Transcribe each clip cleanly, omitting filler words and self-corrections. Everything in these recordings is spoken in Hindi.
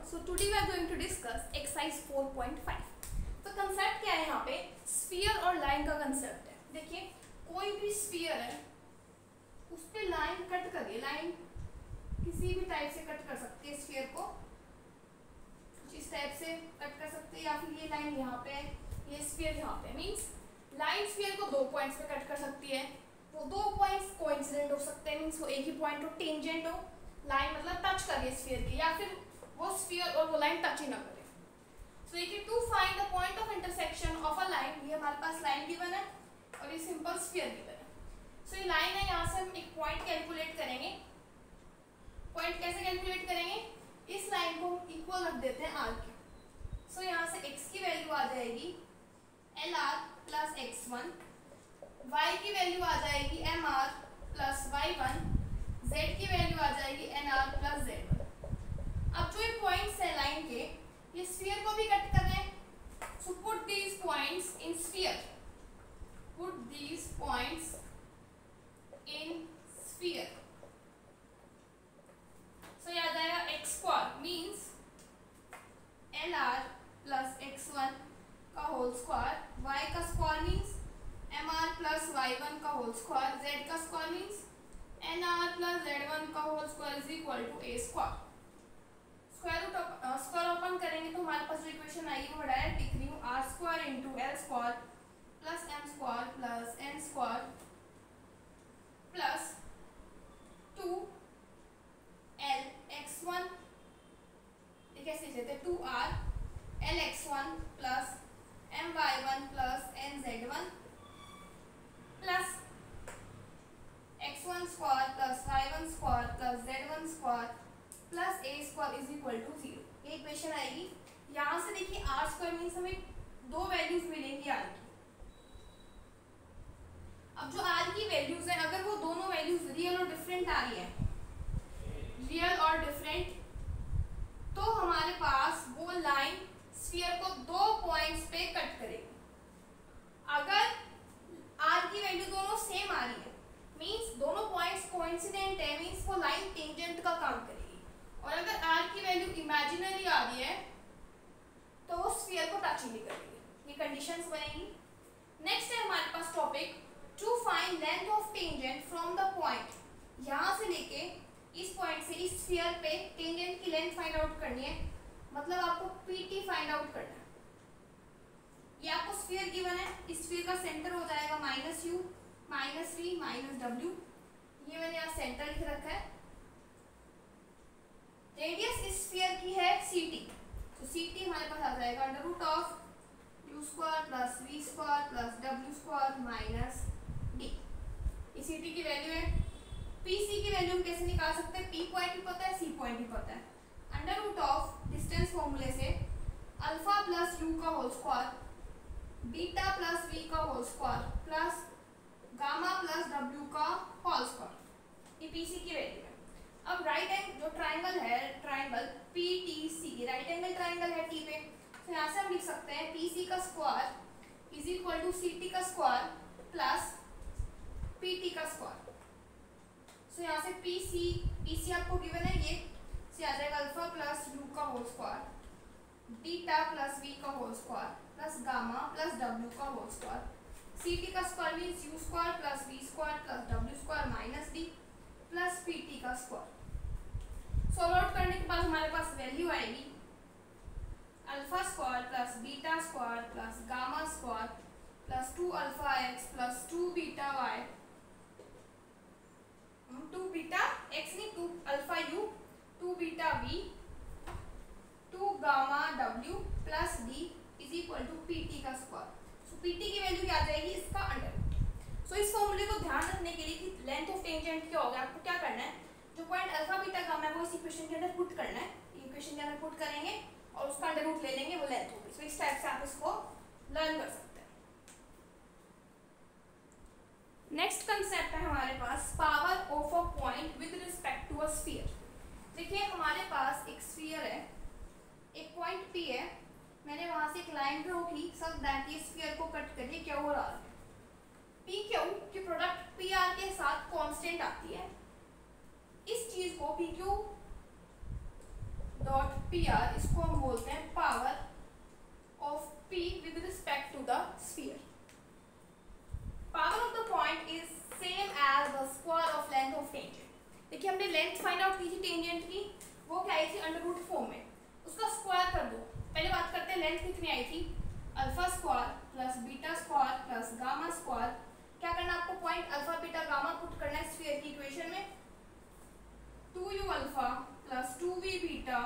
So today we are going to discuss exercise 4.5. तो कंसेप्ट क्या है यहाँ पे, स्फीयर और लाइन का कंसेप्ट है। देखिए कोई भी स्फीयर है उस पे लाइन कट करिए, लाइन किसी भी टाइप से कट कर सकते हैं स्फीयर को, इस टाइप से कट कर सकते हैं, या फिर ये लाइन यहाँ पे, ये स्फीयर यहाँ पे, मींस लाइन स्फीयर को दो पॉइंट्स पे कट कर सकती है। वो दो पॉइंट्स कोइंसिडेंट हो सकते हैं, मींस वो एक ही पॉइंट हो, टेंजेंट हो, लाइन मतलब टच करिए स्फीयर की, या फिर वो स्फीयर और वो लाइन टच ही ना करे। सो देखिए to find the point of intersection of a line, ये हमारे पास लाइन गिवन है और ये सिंपल स्फीयर गिवन है। सो ये लाइन है, यहाँ से हम एक पॉइंट कैलकुलेट करेंगे। पॉइंट कैसे कैलकुलेट करेंगे, इस लाइन को इक्वल रख देते हैं आर के। सो यहाँ से x की वैल्यू आ जाएगी LR प्लस x1, y की वैल्यू आ जाएगी MR प्लस y1, z की वैल्यू आ जाएगी NR प्लस z1। अब जो ये पॉइंट्स है लाइन के, ये स्फीयर को भी कट कर रहे हैं। So put these points in sphere, put these points in sphere. So याद आएगा x square means LR plus x1 का होल स्क्वायर, y का square means MR plus y1 का होल स्क्वायर, z का square means NR plus z1 का whole square is equal to a square. Square open करेंगे तो हमारे पास जो इक्वेशन आएगी वो डायरेक्ट लिख रही हूँ, r square into l square plus m square plus n square plus 2l x1, ये कैसे लिख देते हैं, 2r l x1 plus m y1 plus n z1 plus x1 square plus y1 square plus z1 square plus a square is equal to 0। ये इक्वेशन आएगी। यहाँ से देखिए आर स्क्वायर मीन्स हमें दो वैल्यूज मिलेंगी आर की। अब जो आर की वैल्यूज है, अगर वो दोनों वैल्यूज रियल और डिफरेंट आ रही है, रियल और डिफरेंट, तो हमारे पास वो लाइन स्फीयर को दो पॉइंट्स पे कट करेगी। अगर आर की वैल्यू दोनों सेम आ रही है, मींस दोनों पॉइंट्स कोइंसिडेंट है, मींस वो लाइन टेंजेंट का काम करेगी। और अगर आर की वैल्यू इमेजिनरी आ रही है तो वो स्फीयर को टच नहीं करेगी। ये कंडीशंस बनेगी। नेक्स्ट है हमारे पास topic to find length of tangent from the point. यहाँ से लेके इस पॉइंट से इस स्फीयर पे टेंजेंट की लेंथ फाइंड आउट करनी है, मतलब आपको PT फाइंड आउट करना है। ये आपको स्फीयर गिवन है, इस स्फीयर का सेंटर हो जाएगा -u -v -w, ये मैंने यहाँ सेंटर लिख रखा है। रेडियस इस स्फीयर की है CT, तो CT हमारे पास आ जाएगा √ u square plus v square plus w square minus d। ये CT की वैल्यू है। PC की वैल्यू हम कैसे निकाल सकते हैं, P पॉइंट भी पता है, C पॉइंट भी पता है। √ डिस्टेंस फॉर्मूले से अल्फा प्लस u का whole square, beta plus v का whole square plus gamma plus w का होल स्क्वायर, ये PC की वैल्यू है। अब राइट एंगल जो ट्राइंगल है, triangle PTC, right angle triangle है T पे, तो यहाँ से हम लिख सकते हैं PC का square is equal to CT का स्क्वायर प्लस PT का स्क्वायर। सो यहाँ से PC आपको गिवन है, ये से आ जाएगा अल्फा प्लस u का whole square, beta plus v का whole square plus gamma plus w का होल स्क्वायर। CT का square means u square plus v square plus w square minus d plus PT का स्क्वायर। सॉल्व आउट करने के बाद हमारे पास वैल्यू आएगी alpha square plus beta square plus gamma square plus 2 alpha x plus 2 beta y, 2 beta x नहीं 2 alpha u, 2 beta v, 2 gamma w plus d is equal to PT का स्क्वायर। सो PT की वैल्यू क्या आ जाएगी, इसका अंडर। सो इस फॉर्मूले को ध्यान रखने के लिए कि लेंथ ऑफ टेंजेंट क्या होगा, आपको क्या करना है, जो पॉइंट अल्फा बीटा गामा है वो इस इक्वेशन के अंदर पुट करना है। इक्वेशन के अंदर पुट करेंगे और उसका अंडर रूट ले लेंगे, वो लेंथ होगी। सो इस टाइप से आप इसको लर्न कर सकते हैं। नेक्स्ट कंसेप्ट है हमारे पास power of a point with respect to a sphere. देखिए हमारे पास एक स्फीयर है, एक पॉइंट P है, मैंने वहां से एक लाइन ड्रॉ की, सब दैट ये स्फीयर को कट करिए क्या हो रहा है, PQ की प्रोडक्ट PR के साथ कांस्टेंट आती है। इस चीज को PQ डॉट पी आर, इसको हम बोलते हैं power of p with respect to the sphere. Power of the point is same as the square of length of tangent. देखिए हमने लेंथ फाइंड आउट की थी टेंजेंट की, वो क्या आई थी √4 में, उसका स्क्वायर कर दो। पहले बात करते हैं लेंथ कितनी आई थी, alpha square plus beta square plus gamma square. क्या करना आपको, point alpha beta gamma put करना है स्फीयर की इक्वेशन में। 2u alpha plus 2v beta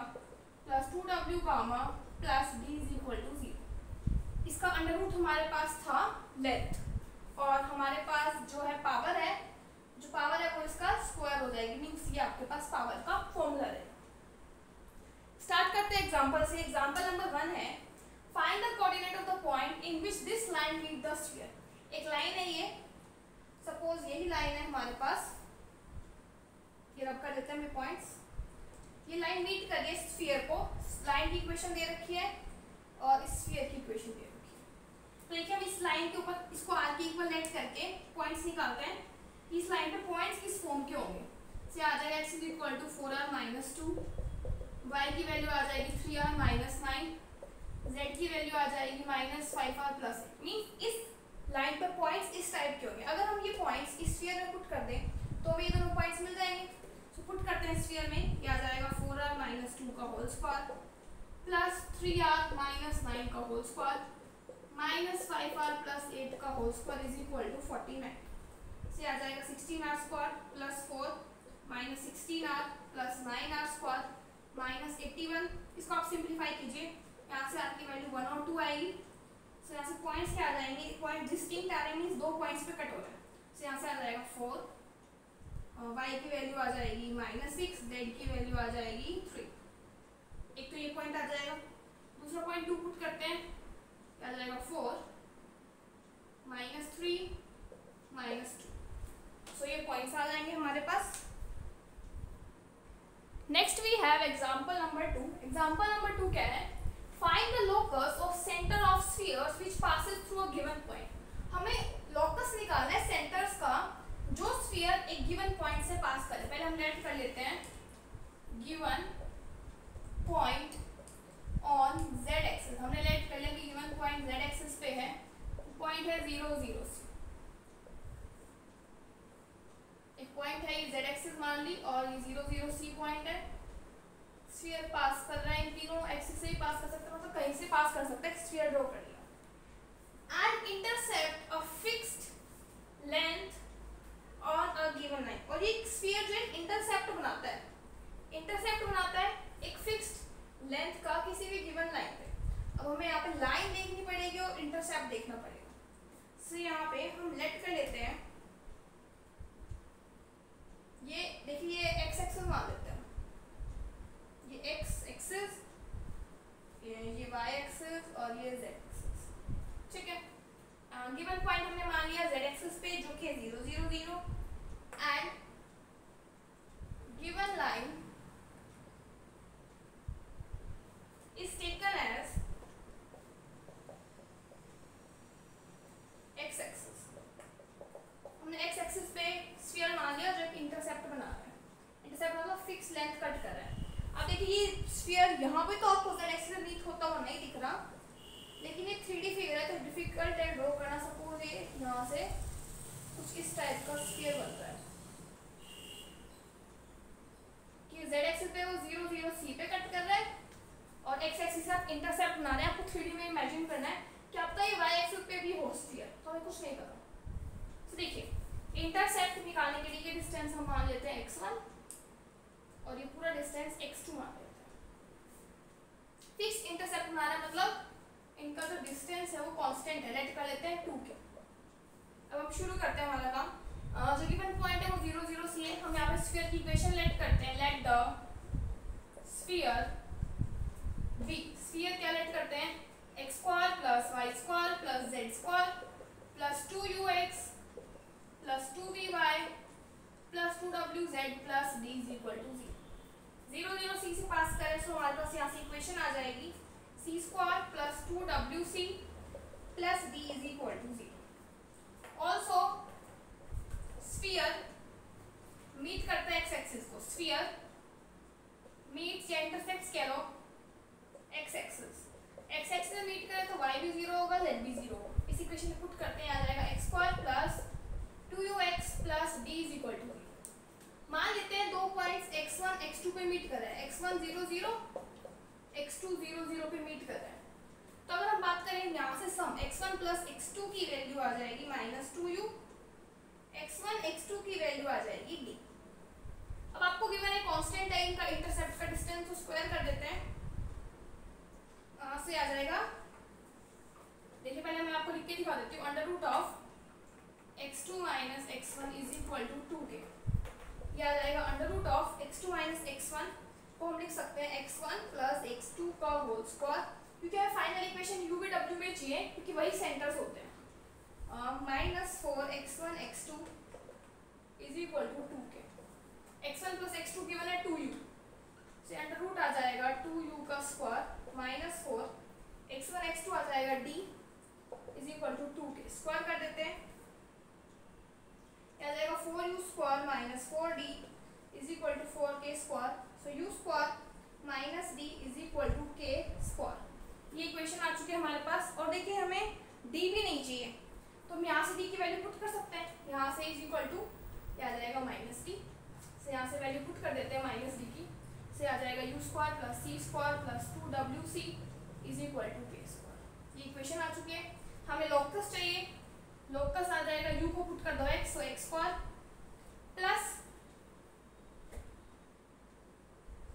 plus 2w gamma plus d is equal to 0। इसका अंडर रूट हमारे पास था लेंथ और हमारे पास जो है पावर है, जो पावर है वो इसका स्क्वायर हो जाएगी, मींस ये आपके पास पावर का फॉर्मूला है। स्टार्ट करते हैं एग्जांपल से। एग्जांपल नंबर 1 है, find the coordinate of the point in which this line meet the sphere. एक लाइन है ये, सपोज यही लाइन है हमारे पास, ये रब कर देते हैं हमें पॉइंट्स। ये लाइन मीट कर रही है स्फीयर को, लाइन की इक्वेशन दे रखी है और इस स्फीयर की इक्वेशन दे रखी है। तो देखिए हम इस लाइन के ऊपर इसको आर की इक्वल लेट करके पॉइंट्स निकालते हैं। इस लाइन पे पॉइंट्स किस फॉर्म के होंगे, से आ जाएगा x is equal to 4r minus 2, y की वैल्यू आ जाएगी 3r माइनस 9, z की वैल्यू आ जाएगी माइनस 5r प्लस 8। मीन्स इस लाइन पर पॉइंट्स इस टाइप के होंगे। अगर हम ये पॉइंट्स इस स्फीयर में पुट कर दें तो हमें ये दोनों पॉइंट्स मिल जाएंगे। तो पुट करते हैं स्फीयर में, ये आ जाएगा 4r माइनस 2 का whole square plus 3r minus 9 का whole square minus 5r plus 8 का whole square is equal to 49। से आ जाएगा 16r square plus 4 minus 16r plus 9r square minus 81। इसको आप सिंप्लीफाई कीजिए, यहाँ से आपकी वैल्यू 1 और 2 आएगी। सो यहाँ से पॉइंट्स क्या आ जाएंगे, पॉइंट डिस्टिंक्ट आ रहे हैं, दो पॉइंट्स पे कट हो रहा है। सो यहाँ से आ जाएगा 4, y की वैल्यू आ जाएगी माइनस 6, z की वैल्यू आ जाएगी 3। एक तो ये पॉइंट आ जाएगा, दूसरा पॉइंट 2 पुट करते हैं, क्या आ जाएगा 4 माइनस 3 माइनस 2। सो ये पॉइंट्स आ जाएंगे हमारे पास। Next we have example number 2। Example number 2 क्या है, find the locus of centre of spheres which passes through a given point. हमें लोकस निकालना है सेंटर्स का जो स्फीयर एक गिवन पॉइंट से पास करे। पहले हम लेट कर लेते हैं, given point on z axis. हमने लेट कर लिया कि गिवन पॉइंट z एक्सिस पे है, पॉइंट है 0 0 से। एक पॉइंट है ये z एक्सिस मान ली और ये 0 0 c पॉइंट है। स्फीयर पास कर रहा है, इन तीनों एक्सिस से ही पास कर सकता है, मतलब कहीं से पास कर सकता है। स्फीयर ड्रॉ कर लिया and intercept a fixed length on a given line. और ये स्फीयर जो है इंटरसेप्ट बनाता है, इंटरसेप्ट बनाता है एक फिक्स्ड लेंथ का किसी भी गिवन लाइन पे। अब हमें यहाँ पे लाइन देखनी पड़ेगी और इंटरसेप्ट देखना पड़ेगा। सो यहाँ पे हम लेट कर लेते हैं, ये देखिए ये x एक्सिस मान लेते हैं, ये x एक्सिस, ये y एक्सिस और ये z एक्सिस। ठीक है, गिवन पॉइंट हमने मान लिया z एक्सिस पे जो कि 0 0 0 and given line is taken as x axis. हमने x एक्सिस पे स्फीयर मान लिया जो कि इंटरसेप्ट बना रहा है। इंटरसेप्ट मतलब फिक्स लेंथ कट कर रहा है। अब देखिए ये स्फीयर यहाँ पे तो आपको z एक्सिस से मीट होता हुआ नहीं दिख रहा, लेकिन ये 3D फिगर है तो डिफिकल्ट है ड्रॉ करना। सपोज ये यहाँ से कुछ इस टाइप का स्फीयर बन रहा है कि z एक्सिस पे वो 0 0 c पे कट कर रहा है और x एक्सिस से आप इंटरसेप्ट बना रहे हैं। आपको 3D में इमेजिन करना है कि अब तो ये y एक्सिस पे भी हो स्फीयर, तो हमें कुछ नहीं पता। तो देखिए इंटरसेप्ट निकालने के लिए ये डिस्टेंस हम मान लेते हैं x1 और ये पूरा डिस्टेंस x2 मान लेते हैं। फिक्स इंटरसेप्ट बनाना मतलब इनका जो डिस्टेंस है वो कांस्टेंट है, लेट कर लेते हैं 2 के। अब हम शुरू करते हैं हमारा काम। जो गिवन पॉइंट है वो 0 0 c है। हम यहाँ पे स्फीयर की इक्वेशन लेट करते हैं, let the sphere v। Sphere क्या लेट करते हैं, x square plus y square plus z square plus 2ux plus 2vy plus 2wz plus d is equal to 0 0 c से पास करें तो हमारे पास यहाँ से इक्वेशन आ जाएगी c square plus 2wc plus d is equal to 0। Also sphere meet करता है x एक्सिस को, स्फीयर मीट्स या इंटरसेक्ट्स कह लो एक्स एक्सिस में मीट करे तो वाई भी 0 होगा, जेड भी 0 होगा। इस इक्वेशन में पुट करते हैं, आ जाएगा x square plus 2ux plus d is equal to, मान लेते हैं 2 पॉइंट्स x1 x2 पे मीट कर रहे हैं, x1 0 0 x2 0 0 पे मीट कर रहे हैं। तो अगर हम बात करें यहाँ से सम x1 प्लस x2 की वैल्यू आ जाएगी -2u, x1 x2 की वैल्यू आ जाएगी d। अब आपको गिवन है कांस्टेंट टाइम का इंटरसेप्ट का डिस्टेंस, तो स्क्वायर कर देते हैं, यहाँ से आ जाएगा, देखिए पहले मैं आपको लिख के दिखा देती हूँ, under root of x2 minus x1 is equal to 2k। ये आ जाएगा under root of x2 minus x1 को हम लिख सकते हैं x1 प्लस x2 का होल स्क्वायर, क्योंकि हमें फाइनल इक्वेशन u भी w में चाहिए क्योंकि वही सेंटर्स होते हैं। -4x1 x2 is equal to 2k, x1 plus x2 given है 2u, से अंडर रूट आ जाएगा 2u का स्क्वायर -4 x1 x2 आ जाएगा d is equal to 2k, square कर देते हैं, आ जाएगा 4u square minus 4d is equal to 4k square, so u square minus d is equal to k square. ये इक्वेशन आ चुकी है हमारे पास। और देखिए हमें d भी नहीं चाहिए, तो हम यहाँ से d की वैल्यू पुट कर सकते हैं, यहाँ से इज इक्वल टू क्या आ जाएगा -d, से यहाँ से वैल्यू पुट कर देते हैं -d की, से आ जाएगा u square plus c square plus 2wc is equal to k square. ये इक्वेशन आ चुकी है। हमें लोकस चाहिए, लोकस आ जाएगा u को पुट कर दो x, तो x square plus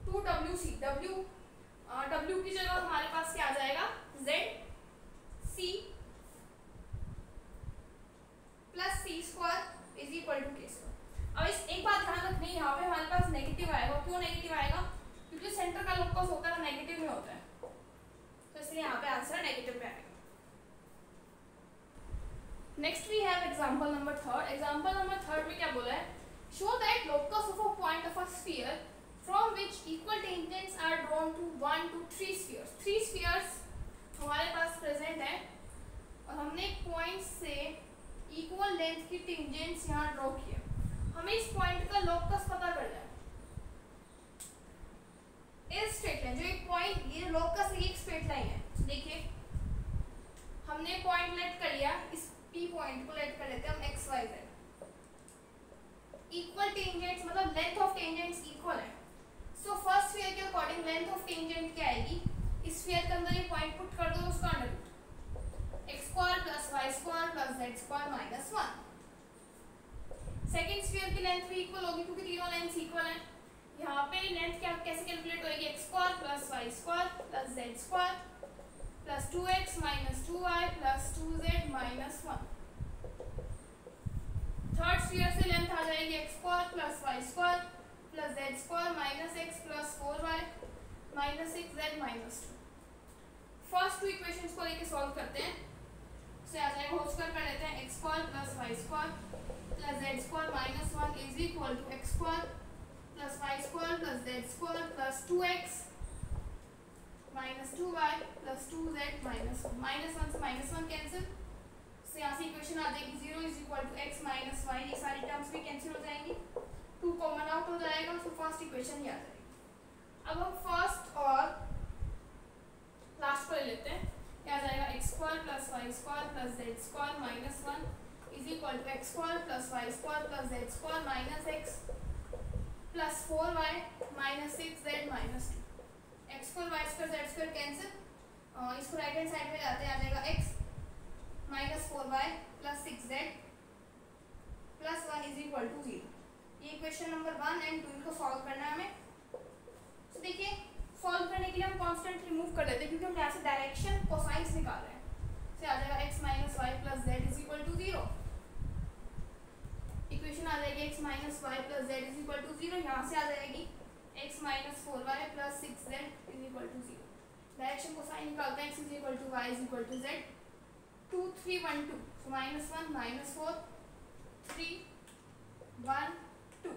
2wc, w की जगह हमारे पास क्या आ जाएगा z c plus c square is equal to k square. अब इस एक बात ध्यान रखनी है, यहाँ पे हमारे पास नेगेटिव आएगा। क्यों नेगेटिव आएगा? क्योंकि सेंटर का लोकस होता है नेगेटिव में होता है, तो इसलिए यहाँ पे आंसर नेगेटिव में आएगा। Next we have example number third. Example number third में क्या बोला है, show that locus of a point of a sphere from which equal tangents are drawn to 1 to 3 spheres. 3 spheres हमारे पास प्रेजेंट है और हमने एक पॉइंट से इक्वल लेंथ की टेंजेंट्स यहाँ ड्रॉ किया। हमें इस पॉइंट का लोकस पता करना है। इस स्ट्रेट लाइन जो एक पॉइंट, ये लोकस एक स्ट्रेट लाइन है, देखिए हमने पॉइंट लेट कर लिया, इस P पॉइंट को लेट कर लेते हैं हम x y z। Equal tangents मतलब लेंथ ऑफ टेंजेंट्स इक्वल है, सो फर्स्ट स्फीयर के अकॉर्डिंग लेंथ ऑफ टेंजेंट क्या आएगी, इस स्फीयर के अंदर ये पॉइंट पुट कर दो, उसका under root x square plus y square plus z square minus 1। Second sphere की लेंथ भी इक्वल होगी क्योंकि तीनों लेंथ्स इक्वल हैं। यहाँ पे लेंथ क्या कैसे कैलकुलेट होगी, x square plus y square plus z square plus 2x minus 2y plus 2z minus 1। Third sphere से लेंथ आ जाएगी x square plus y square plus z square minus x plus 4y minus 6z minus 2। First two equations को लेके सॉल्व करते हैं, से आ जाएगा होल स्क्वायर कर लेते हैं, x square plus y square plus z square minus 1 is equal to x square plus y square plus z square plus 2x minus 2y plus 2z minus 1। Minus 1 से माइनस 1 कैंसिल, से यहाँ से इक्वेशन आ जाएगी 0 is equal to x minus y। ये सारी टर्म्स भी कैंसिल हो जाएंगी, 2 कॉमन आउट हो जाएगा, सो फर्स्ट इक्वेशन ही आ जाएगी। अब हम फर्स्ट और लास्ट को ले लेते हैं, क्या आ जाएगा x square plus y square plus z square minus 1 is equal to x square plus y square plus z square minus x plus 4y minus 6z minus 2। x square y square z square cancel, इसको राइट हैंड साइड में लाते हैं, आ जाएगा x minus 4y plus 6z plus 1 is equal to 0। ये इक्वेशन नंबर 1 एंड 2 को सॉल्व करना है हमें। तो देखिए सॉल्व करने के लिए हम कांस्टेंट रिमूव कर देते हैं क्योंकि हम यहाँ से डायरेक्शन कोसाइंस निकाल रहे हैं। से आ जाएगा x minus y plus z is equal to 0। Equation आ जाएगी x minus y plus z is equal to 0। यहाँ से आ जाएगी x minus 4y plus 6z is equal to 0। Direction cosine निकालते हैं, x is equal to y is equal to z। 2 3 1 2, so minus 1 minus 4 3 1 2।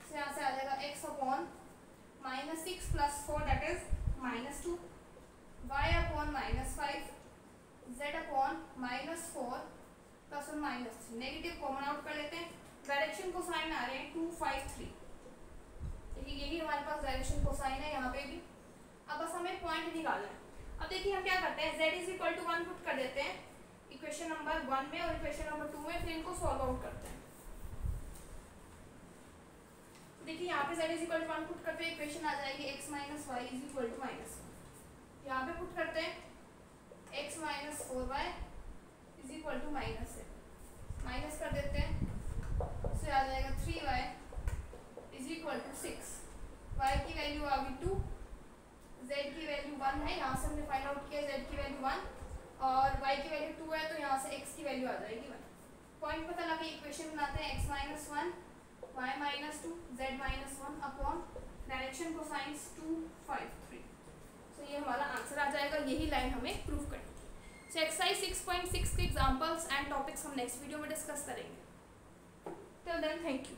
से यहाँ से आ जाएगा x upon minus 6 plus 4 that is minus 2, y upon minus 5, z upon minus 4 plus 1 minus 3। Negative common out कर लेते हैं, डायरेक्शन कोसाइन आ रहे हैं 2 5 3। देखिए ये भी हमारे पास डायरेक्शन कोसाइन है, यहाँ पे भी अब बस हमें पॉइंट निकालना है। अब देखिए हम क्या करते हैं, z is equal to 1 put कर देते हैं इक्वेशन नंबर 1 में और इक्वेशन नंबर 2 में, फिर इनको सॉल्व आउट करते हैं। देखिए यहाँ पे z is equal to 1 put करते हैं, इक्वेशन आ जाएगी x minus y is equal to minus 1। यहाँ पे पुट करते हैं x minus 4y is equal to minus 7, minus कर देते हैं, उससे आ जाएगा 3y is equal to 6। y की वैल्यू आ गई 2, z की वैल्यू 1 है, यहाँ से हमने फाइंड आउट किया z की वैल्यू 1 और y की वैल्यू 2 है, तो यहाँ से x की वैल्यू आ जाएगी 1। पॉइंट पता लगा, इक्वेशन बनाते हैं x minus 1 y minus 2 z minus 1 upon direction cosines 2 5 3। तो ये हमारा आंसर आ जाएगा, यही लाइन हमें प्रूव करनी है। सो एक्सरसाइज 6.6 के एग्जांपल्स एंड टॉपिक्स हम नेक्स्ट वीडियो में डिस्कस करेंगे। Till then thank you.